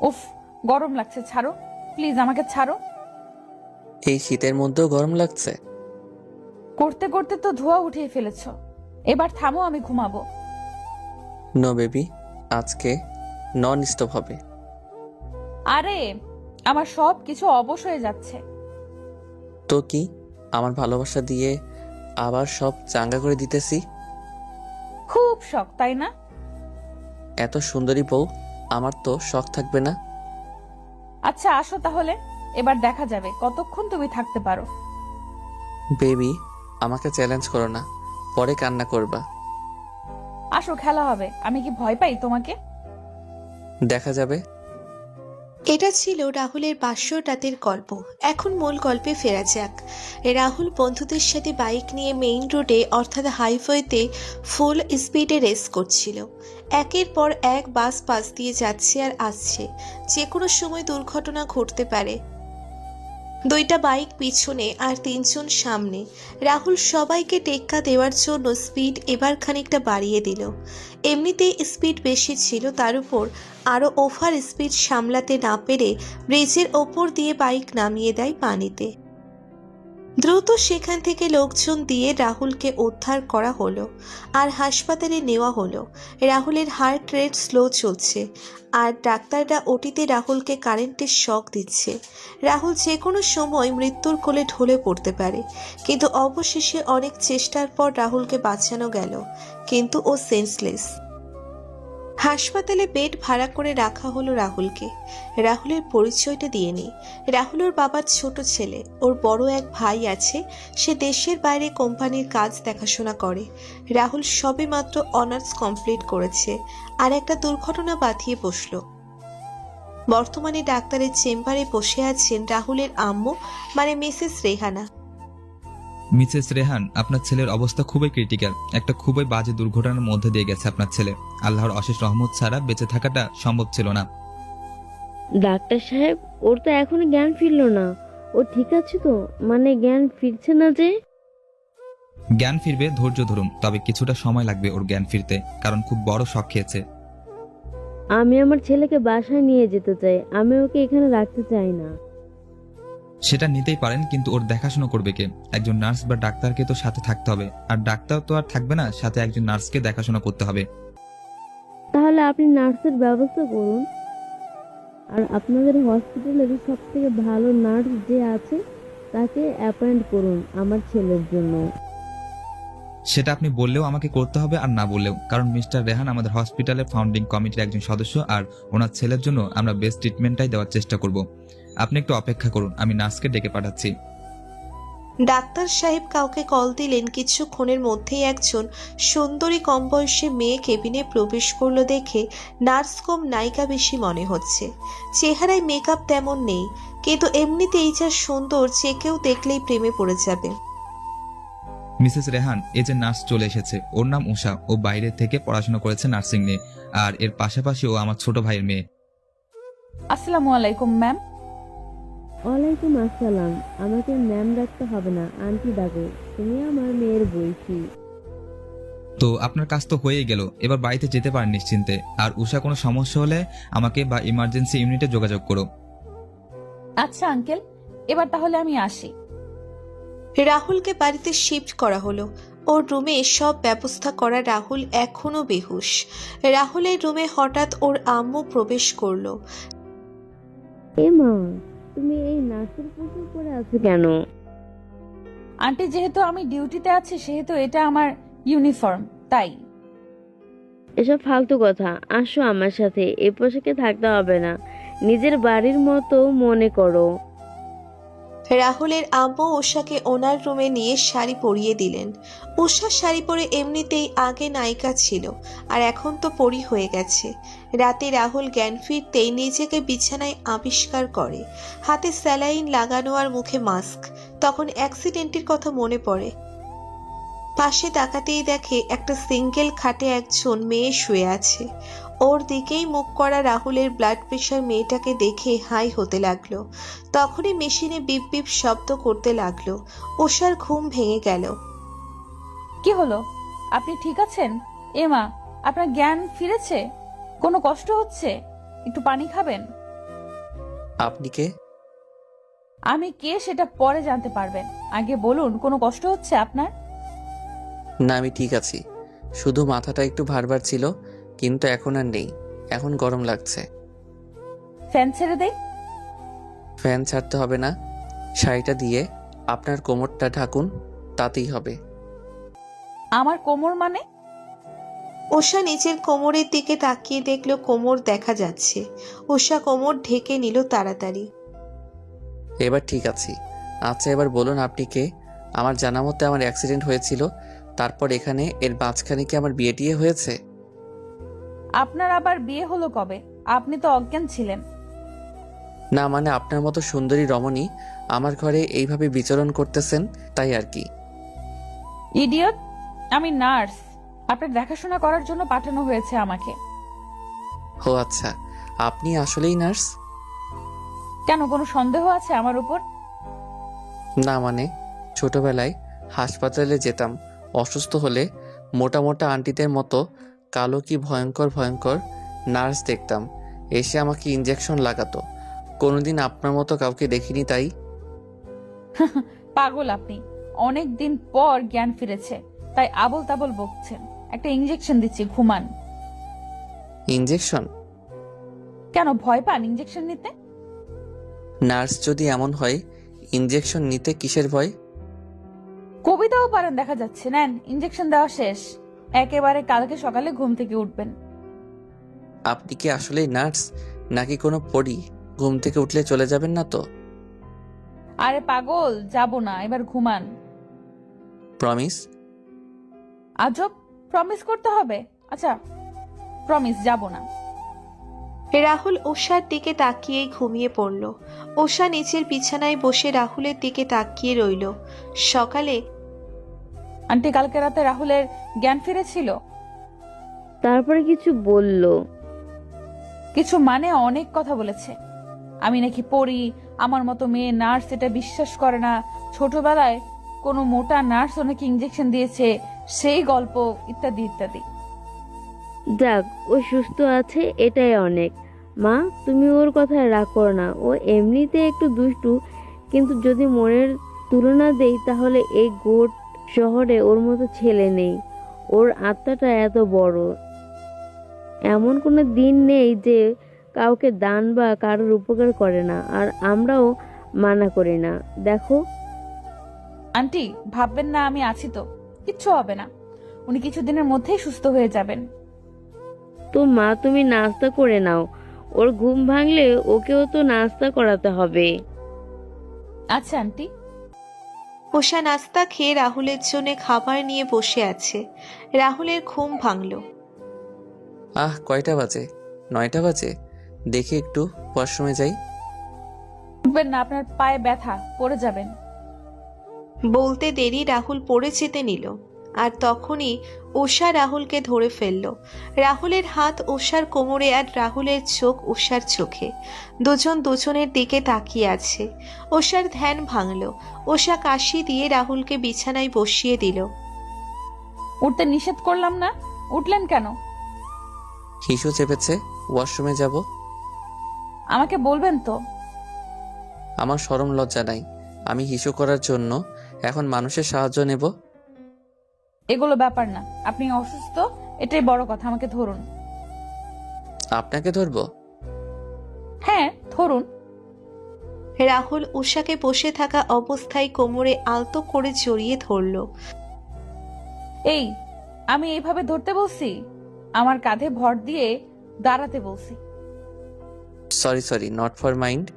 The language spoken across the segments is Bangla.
উফ, গরম লাগছে, ছাড়ো প্লিজ, আমাকে ছাড়ো। এই শীতের মধ্যেও গরম লাগছে? করতে করতে তো ধোয়া উঠিয়ে ফেলেছো। এবার থামো, আমি ঘুমাবো। নো বেবি, আজকে নন স্টপ হবে। আরে, আমার সব কিছু অবশ হয়ে যাচ্ছে। তো কি, আমার ভালোবাসা দিয়ে আবার সব চাঙ্গা করে দিতেছি। খুব শখ, তাই না? এত সুন্দরী বউ, আমার তো শখ থাকবে না? আচ্ছা আসো তাহলে, এবার দেখা যাবে কতক্ষণ তুমি থাকতে পারো। বেবি, আমাকে চ্যালেঞ্জ করো না, পরে কান্না করবা। আসো, খেলা হবে। আমি কি ভয় পাই তোমাকে? দেখা যাবে। এটা ছিল রাহুলের বাসর রাতের গল্প। এখন মূল গল্পে ফেরা যাক। রাহুল বন্ধুদের সাথে বাইক নিয়ে মেইন রোডে অর্থাৎ হাইওয়েতে ফুল স্পিডে রেস করছিল। একের পর এক বাস পাশ দিয়ে যাচ্ছে আর আসছে, যে কোনো সময় দুর্ঘটনা ঘটতে পারে। দুইটা বাইক পিছনে আর তিনজন সামনে। রাহুল সবাইকে টেক্কা দেওয়ার জন্য স্পিড এবার খানিকটা বাড়িয়ে দিল। এমনিতেই স্পিড বেশি ছিল, তার উপর আরও ওভার স্পিড সামলাতে না পেরে ব্রিজের ওপর দিয়ে বাইক নামিয়ে দেয় পানিতে। দ্রুত সেখান থেকে লোকজন দিয়ে রাহুলকে উদ্ধার করা হলো আর হাসপাতালে নেওয়া হলো। রাহুলের হার্ট রেট স্লো চলছে আর ডাক্তাররা ওটিতে রাহুলকে কারেন্টের শক দিচ্ছে। রাহুল যে কোনো সময় মৃত্যুর কোলে ঢলে পড়তে পারে, কিন্তু অবশেষে অনেক চেষ্টার পর রাহুলকে বাঁচানো গেল, কিন্তু ও সেন্সলেস। হাসপাতালে বেড ভাড়া করে রাখা হলো রাহুলকে। রাহুলের পরিচয়টা দিয়ে নিই। রাহুল ওর বাবার ছোট ছেলে। ওর বড় এক ভাই আছে, সে দেশের বাইরে কোম্পানির কাজ দেখাশোনা করে। রাহুল সবেমাত্র অনার্স কমপ্লিট করেছে আর একটা দুর্ঘটনা বাঁধিয়ে বসলো। বর্তমানে ডাক্তারের চেম্বারে বসে আছেন রাহুলের আম্মু, মানে মিসেস রেহানা। মিসেস রেহান, আপনার ছেলের অবস্থা খুবই ক্রিটিক্যাল। একটা খুবই বাজে দুর্ঘটনার মধ্যে দিয়ে গেছে আপনার ছেলে। আল্লাহর অশেষ রহমত ছাড়া বেঁচে থাকাটা সম্ভব ছিল না। ডাক্তার সাহেব, ওর তো এখনো জ্ঞান ফিরলো না। ও ঠিক আছে তো? মানে জ্ঞান ফিরছে না যে? জ্ঞান ফিরবে, ধৈর্য ধরুন, তবে কিছুটা সময় লাগবে ওর জ্ঞান ফিরতে, কারণ খুব বড় শক খেয়েছে। আমি আমার ছেলেকে বাসায় নিয়ে যেতে চাই, আমি ওকে এখানে রাখতে চাই না। সেটা নিতেই পারেন, কিন্তু ওর দেখাশোনা করবে কে? একজন নার্স বা ডাক্তারকে তো সাথে থাকতে হবে, আর ডাক্তার তো আর থাকবে না, সাথে একজন নার্সকে দেখাশোনা করতে হবে। তাহলে আপনি নার্সের ব্যবস্থা করুন। আর আপনাদের হসপিটালের সব থেকে ভালো নার্স যে আছে তাকে অ্যাপয়েন্ট করুন আমার ছেলের জন্য। সেটা আপনি বললেও আমাকে করতে হবে, আর না বললেও, কারণ মিস্টার রেহান আমাদের হসপিটালের ফাউন্ডিং কমিটির একজন সদস্য, আর ওনার ছেলের জন্য আমরা বেস্ট ট্রিটমেন্টটাই দেওয়ার চেষ্টা করব। আপনি একটু অপেক্ষা করুন, আমি নার্সকে ডেকে পাঠাচ্ছি। ডাক্তার সাহেব কাউকে কল দিলেন। কিছুক্ষণের মধ্যেই একজন সুন্দরী কম বয়সী মেয়ে কেবিনে প্রবেশ করলো দেখে নার্স কম নায়িকা বেশি মনে হচ্ছে। চেহারায় মেকআপ তেমন নেই, কিন্তু এমনিতেই যা সুন্দর, যে কেউ দেখলেই প্রেমে পড়ে যাবে। মিসেস রেহান, এই যে নার্স চলে এসেছে, ওর নাম উষা। ও বাইরে থেকে পড়াশোনা করেছে নার্সিং নিয়ে, আর এর পাশাপাশি ও আমার ছোট ভাইয়ের মেয়ে। আসসালামু আলাইকুম ম্যাম। ওয়ালাইকুম আসসালাম। আমাকে ম্যাম ডাকতে হবে না, আন্টি ডাকো। তুমি আমার মেয়ের বয়সী। তো আপনার কাজ তো হয়েই গেল, এবার বাড়িতে যেতে পারেন নিশ্চিন্তে। আর উষা, কোনো সমস্যা হলে আমাকে বা ইমার্জেন্সি ইউনিটে যোগাযোগ করো। আচ্ছা আঙ্কেল, এবার তাহলে আমি আসি। রাহুলকে বাড়িতে শিফট করা হলো। ওর রুমে সব ব্যবস্থা করা। রাহুল এখনো বেহুশ। রাহুলের রুমে হঠাৎ ওর আম্মু প্রবেশ করলো। এ মা, তুমি এই নার্সের পোশাক পরে আছো কেন? আন্টি, যেহেতু আমি ডিউটিতে আছি সেহেতু এটা আমার ইউনিফর্ম, তাই। এসব ফালতু কথা। আসো আমার সাথে, এ পোশাকে থাকতে হবে না, নিজের বাড়ির মতো মনে করো। রাহুলের আম্মু উষাকে ওনার রুমে নিয়ে শাড়ি পরিয়ে দিলেন। উষা শাড়ি পরে এমনিতেই আগে নায়িকা ছিল, আর এখন তো পরি হয়ে গেছে। রাতে রাহুল জ্ঞান ফিরতেই নিজেকে বিছানায় আবিষ্কার করে, হাতে স্যালাইন লাগানো আর মুখে মাস্ক। তখন অ্যাক্সিডেন্টের কথা মনে পড়ে। পাশে তাকাতেই দেখে একটা সিঙ্গেল খাটে একজন মেয়ে শুয়ে আছে। ওর দিকেই মুখ করা রাহুলের ব্লাড প্রেশার মেয়েটাকে দেখে হাই হতে লাগলো। তখনই মেশিনে বিপ বিপ শব্দ করতে লাগলো। উষার ঘুম ভেঙে গেল। কি হলো, আপনি ঠিক আছেন? এমা, আপনার জ্ঞান ফিরেছে? কোনো কষ্ট হচ্ছে? একটু পানি খাবেন? আপনি কে? আমি কে সেটা পরে জানতে পারবেন, আগে বলুন কোনো কষ্ট হচ্ছে আপনার? না, আমি ঠিক আছি, শুধু মাথাটা একটু ভারবার ছিল, কিন্তু এখন আর নেই। এখন গরম লাগছে। ফ্যান ছেড়ে দেই? ফ্যান ছাড়তে হবে না, শাড়িটা দিয়ে আপনার কোমরটা ঢাকুন, তাতেই হবে। আমার কোমর মানে? উষা নিজের কোমরের দিকে তাকিয়ে দেখলো কোমর দেখা যাচ্ছে। উষা কোমর ঢেকে নিল তাড়াতাড়ি। এবার ঠিক আছি। আচ্ছা, এবার বলুন আপনি কে? আমার জানা মতে আমার অ্যাক্সিডেন্ট হয়েছিল, তারপর এখানে এর মাঝখানে কি আমার বিয়ে টিয়ে হয়েছে? আপনার আবার বিয়ে হলো কবে? আপনি তো অজ্ঞান ছিলেন। না মানে আপনার মতো সুন্দরী রমণী আমার ঘরে এইভাবে বিচরণ করতেছেন, তাই আর কি। ইডিয়ট, আমি নার্স, আপনার দেখাশোনা করার জন্য পাঠানো হয়েছে আমাকে। ও আচ্ছা, আপনি আসলেই নার্স? কেন, কোনো সন্দেহ আছে আমার উপর? না মানে ছোটবেলায় হাসপাতালে যেতাম, অসুস্থ হলে মোটা মোটা আন্টিদের মতো কালো কি ভয়ঙ্কর ভয়ঙ্কর নার্স দেখতাম, এসে আমাকে ইঞ্জেকশন লাগাতো। কোনোদিন আপনার মতো কাউকে দেখিনি, তাই। পাগল আপনি, অনেক দিন পর জ্ঞান ফিরেছে তাই আবল তাবল বকছেন। একটা ইঞ্জেকশন দিচ্ছি, ঘুমান। ইঞ্জেকশন? কেন ভয় পান ইঞ্জেকশন নিতে? নার্স যদি এমন হয়, ইঞ্জেকশন নিতে কিসের ভয়? কবিতাও পারেন দেখা যাচ্ছে। নেন, ইঞ্জেকশন দেওয়া শেষ, একেবারে কালকে সকালে ঘুম থেকে উঠবেন। আপনি কি আসলেই নার্স নাকি কোনো পড়ি? ঘুম থেকে উঠলে চলে যাবেন না তো? আরে পাগল, যাব না, এবার ঘুমান। প্রমিস? আজব, প্রমিস করতে হবে? আচ্ছা প্রমিস, যাব না। রাহুল উষার দিকে তাকিয়েই ঘুমিয়ে পড়ল। উষা নিচের বিছানায় বসে রাহুলের দিকে তাকিয়ে রইল। সকালে আন্টি কালকে রাতে রাহুলের জ্ঞান ফিরেছিল? তারপরে কিছু বললো? কিছু মানে অনেক কথা বলেছে। আমি নাকি পড়ি, আমার মতো মেয়ে নার্স এটা বিশ্বাস করে না, ছোটবেলায় কোনো মোটা নার্স ওনাকে ইঞ্জেকশন দিয়েছে, সেই গল্প, ইত্যাদি ইত্যাদি। যাক, ও সুস্থ আছে এটাই অনেক। মা, তুমি ওর কথায় রাগ করো না, ও এমনিতে একটু দুষ্টু, কিন্তু যদি মনের তুলনা দেই তাহলে এই গোট শহরে ওর মতো ছেলে নেই। ওর আত্মাটা এত বড়, এমন কোনো দিন নেই যে কাউকে দান বা কারোর উপকার করে না, আর আমরাও মানা করি না। দেখো, আন্টি ভাববেন না, আমি আছি তো, কিচ্ছু হবে না, উনি কিছুদিনের মধ্যেই সুস্থ হয়ে যাবেন। তো মা, তুমি নাস্তা করে নাও, ওর ঘুম ভাঙলে ওকেও তো নাস্তা করাতে হবে। আচ্ছা আন্টি। উষা নাস্তা খেয়ে রাহুলের জন্য খাবার নিয়ে বসে আছে। রাহুলের ঘুম ভাঙল। কয়টা বাজে? 9টা বাজে। দেখি একটু ওয়াশরুমে যাই। উঠবেন না, আপনার পায়ে ব্যথা, পড়ে যাবেন। বলতে দেরি রাহুল পড়ে যেতে নিল, আর তখনই উষা রাহুলকে ধরে ফেলল। রাহুলের হাত উষার কোমরে আর রাহুলের চোখ উষার চোখে। দুজন দুজনের দিকে তাকিয়ে আছে। উষার ধ্যান ভাঙল। উষা কাশি দিয়ে রাহুলকে বিছানায় বসিয়ে দিল। উঠতে নিষেধ করলাম না, উঠলেন কেন? হিসু চেপেছে, ওয়াশরুমে যাব। আমাকে বলবেন তো। আমার শরম লজ্জা নাই, আমি হিসু করার জন্য এখন মানুষের সাহায্য নেব? এগুলো ব্যাপার না, আপনি অসুস্থ, এটাই বড় কথা। আমাকে ধরুন। আপনাকে ধরবো? হ্যাঁ ধরুন। রাহুল উষাকে বসে থাকা অবস্থায় কোমরে আলতো করে জড়িয়ে ধরল। এই, আমি এইভাবে ধরতে বলছি? আমার কাঁধে ভর দিয়ে দাঁড়াতে বলছি। Sorry, not for mind.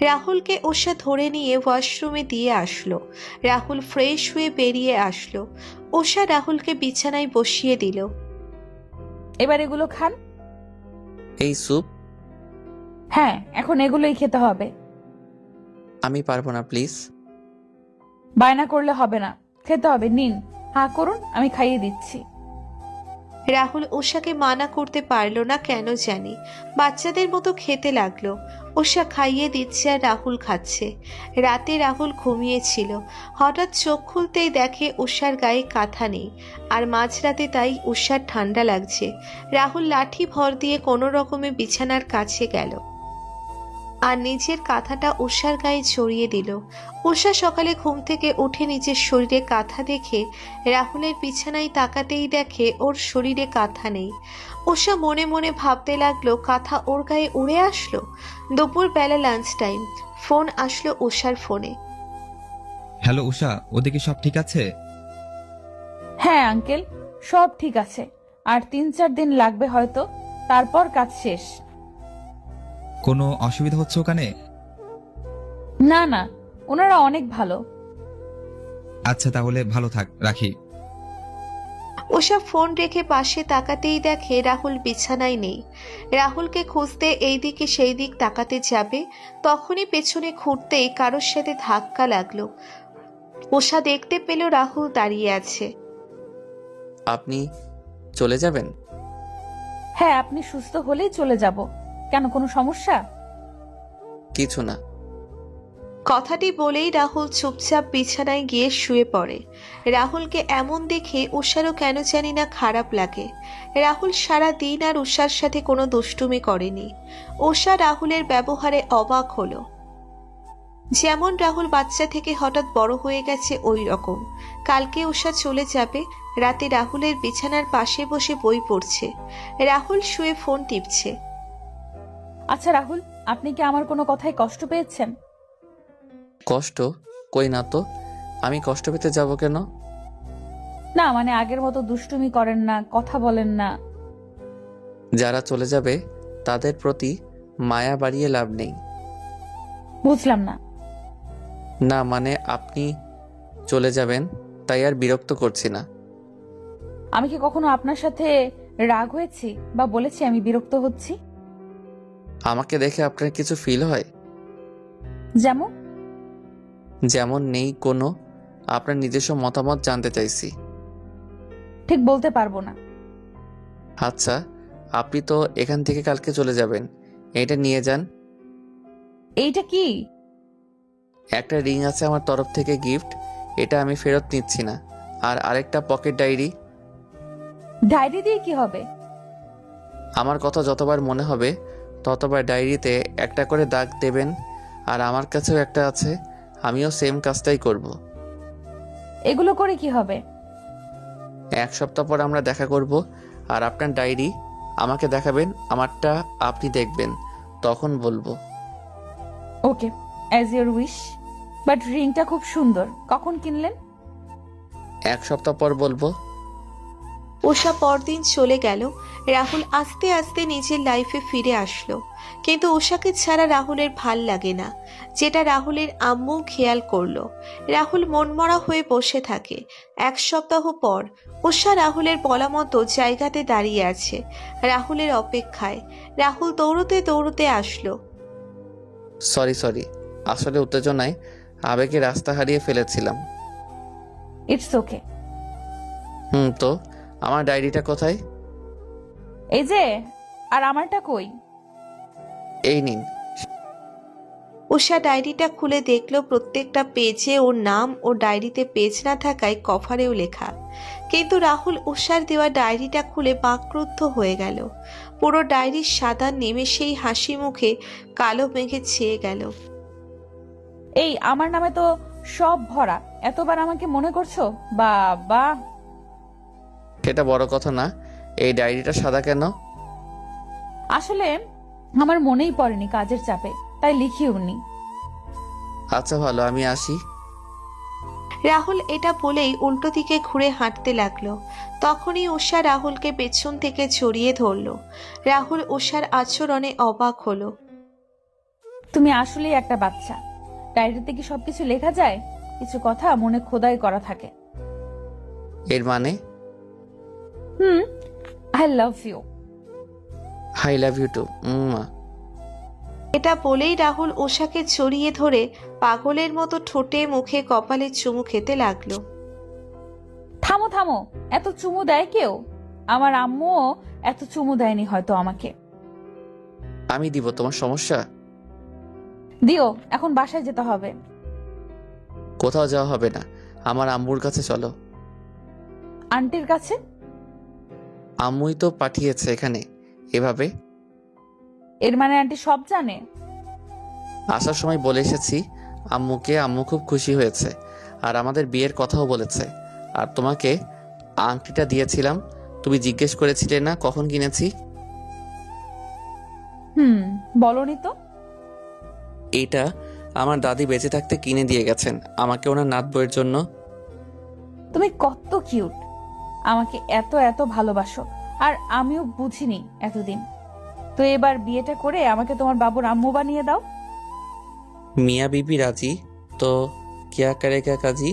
রাহুলকে উষা ধরে নিয়ে ওয়াশরুমে দিয়ে আসলো। রাহুল ফ্রেশ হয়ে বেরিয়ে আসলো। উষা রাহুলকে বিছানায় বসিয়ে দিল। এবার এগুলো খান। এই স্যুপ? হ্যাঁ, এখন এগুলোই খেতে হবে। আমি পারবো না, প্লিজ। বায়না করলে হবে না, খেতে হবে। নিন, হা করুন, আমি খাইয়ে দিচ্ছি। রাহুল উষাকে মানা করতে পারল না, কেন জানি বাচ্চাদের মতো খেতে লাগলো। উষা খাইয়ে দিচ্ছে আর রাহুল খাচ্ছে। রাতে রাহুল ঘুমিয়েছিল। হঠাৎ চোখ খুলতেই দেখে উষার গায়ে কাঁথা নেই, আর মাঝরাতে তাই উষার ঠান্ডা লাগছে। রাহুল লাঠি ভর দিয়ে কোনো রকমে বিছানার কাছে গেল। আর নিজের কাঁথাটা উষার গায়ে জড়িয়ে দিল। উষা সকালে ঘুম থেকে উঠে নিজের শরীরে কাঁথা দেখে রাহুলের বিছানায় তাকাতেই দেখে ওর শরীরে কাঁথা নেই। উষা মনে মনে ভাবতে লাগলো কাঁথা ওর গায়ে উড়ে আসলো। দুপুর বেলা লাঞ্চ টাইম, ফোন আসলো উষার ফোনে। হ্যালো উষা, ওদিকে সব ঠিক আছে? হ্যাঁ আঙ্কেল, সব ঠিক আছে। আর 3-4 দিন লাগবে হয়তো, তারপর কাজ শেষ। কোনো অসুবিধা হচ্ছে ওখানে? না না, ওনারা অনেক ভালো। আচ্ছা তাহলে ভালো থাক, রাখি। উষা ফোন রেখে পাশে তাকাতেই দেখে রাহুল বিছানায় নেই। রাহুলকে খুঁজতে এই দিকে সেই দিক তাকাতে যাবে, তখনই পেছনে ঘুরতেই কারোর সাথে ধাক্কা লাগলো। উষা দেখতে পেল রাহুল দাঁড়িয়ে আছে। আপনি চলে যাবেন? হ্যাঁ, আপনি সুস্থ হলেই চলে যাব। কেন, কোনো সমস্যা? কিছু না। কথাটি বলেই রাহুল চুপচাপ বিছানায় গিয়ে শুয়ে পড়ে। রাহুলকে এমন দেখে উষারও কেন জানি না খারাপ লাগে। রাহুল সারা দিন আর উষার সাথে কোনো দুষ্টুমি করেনি। উষা রাহুলের ব্যবহারে অবাক হলো। যেমন রাহুল বাচ্চা থেকে হঠাৎ বড় হয়ে গেছে ওই রকম। কালকে উষা চলে যাবে। রাতে রাহুলের বিছানার পাশে বসে বই পড়ছে, রাহুল শুয়ে ফোন টিপছে। আচ্ছা রাহুল, আপনি কি আমার কোনো কথায় কষ্ট পেয়েছেন? কষ্ট? কই না তো। আমি কষ্ট পেতে যাব কেন? না মানে আগের মতো দুষ্টুমি করেন না, কথা বলেন না। যারা চলে যাবে তাদের প্রতি মায়া বাড়িয়ে লাভ নেই। বুঝলাম না। না মানে আপনি চলে যাবেন তাই আর বিরক্ত করছি না। আমি কি কখনো আপনার সাথে রাগ হয়েছি বা বলেছি আমি বিরক্ত হচ্ছি? আমাকে দেখে আপনার কিছু ফিল হয়? যেমন? যেমন নেই কোনো। আপনার নিজস্ব মতামত জানতে চাইছি। ঠিক বলতে পারবো না। আচ্ছা, আপনি তো এখান থেকে কালকে চলে যাবেন, এটা নিয়ে যান। এইটা কি? একটা রিং আছে আমার তরফ থেকে গিফট, এটা আমি ফেরত নিচ্ছি না। আর আরেকটা পকেট ডায়েরি। ডায়েরি দিয়ে কি হবে? আমার কথা যতবার মনে হবে ততবার ডায়েরিতে একটা করে দাগ দেবেন। আর আমার কাছেও একটা আছে, আমিও সেম কাজটাই করব। এগুলো করে কি হবে? 1 সপ্তাহ পর আমরা দেখা করব, আর আপনার ডায়েরি আমাকে দেখাবেন, আমারটা আপনি দেখবেন, তখন বলবো। ওকে, অ্যাজ ইউর উইশ। বাট রিংটা খুব সুন্দর। কখন কিনলেন? 1 সপ্তাহ পর বলবো। উষা পরদিন চলে গেল। রাহুল আস্তে আস্তে নিজের লাইফে ফিরে আসলো, কিন্তু উষাকে ছাড়া রাহুলের ভাল লাগে না, যেটা রাহুলের আম্মু খেয়াল করলো। রাহুল মনমরা হয়ে বসে থাকে। 1 সপ্তাহ পর উষা রাহুলের বলা মতো জায়গাতে দাঁড়িয়ে আছে, রাহুলের অপেক্ষায়। রাহুল দৌড়তে দৌড়তে আসলো। সরি, আসলে উত্তেজনায় আবেগে রাস্তা হারিয়ে ফেলেছিলাম। It's okay. তো আমার ডায়েরিটা কোথায়? এই যে। আর আমারটা কই? এই নিন। উষা ডায়েরিটা খুলে দেখলো প্রত্যেকটা পেজে ওর নাম, ও ডায়েরিতে পেজ না থাকায় কভারেও লেখা। কিন্তু রাহুল উষার দেওয়া ডায়েরিটা খুলে বাকরুদ্ধ হয়ে গেল। পুরো ডায়েরির সাদা নিমেষেই হাসি মুখে কালো মেঘে ছেয়ে গেল। এই আমার নামে তো সব ভরা, এতবার আমাকে মনে করছো? বাবা। সেটা বড় কথা না, এই ডায়েরিটা সাদা কেন? আসলে আমার মনেই পড়েনি কাজের চাপে, তাই লিখিওনি। আচ্ছা ভালো, আমি আসি। রাহুল এটা বলেই উল্টো দিকে ঘুরে হাঁটতে লাগলো। তখনই উষা রাহুলকে পেছন থেকে জড়িয়ে ধরলো। রাহুল উষার আচরণে অবাক হলো। তুমি আসলেই একটা বাচ্চা। ডায়েরিতে কি সবকিছু লেখা যায়? কিছু কথা মনে খোদাই করা থাকে। এর মানে? I love you. I love you too. এটা বলেই রাহুল উষাকে জড়িয়ে ধরে পাগলের মতো ঠোঁটে মুখে কপালে চুমু খেতে লাগলো। থামো থামো, এত চুমু দেয় কেউ? আমার আম্মুও এত চুমু দেয়নি হয়তো আমাকে। আমি দিব, তোমার সমস্যা? দিও, এখন বাসায় যেতে হবে। কোথাও যাওয়া হবে না, আমার আম্মুর কাছে চলো। আন্টির কাছে? আম্মুই তো পাঠিয়েছে এখানে এভাবে। এর মানে আন্টি সব জানে? আসার সময় বলে এসেছি আম্মুকে, আম্মু খুব খুশি হয়েছে আর আমাদের বিয়ের কথাও বলেছে। আর তোমাকে আংটিটা দিয়েছিলাম, তুমি জিজ্ঞেস করেছিলে না কখন কিনেছি। বলনি তো। এইটা আমার দাদি বেঁচে থাকতে কিনে দিয়ে গেছেন আমাকে ওনার নাত বউয়ের জন্য। তুমি কত কিউট, আমাকে এত এত ভালোবাসো, আর আমিও বুঝিনি এতদিন। তো এবার বিয়েটা করে আমাকে তোমার বাবুর আম্মু বানিয়ে দাও। মিয়া বিবি রাজি তো কিয়া করেগা কাজী।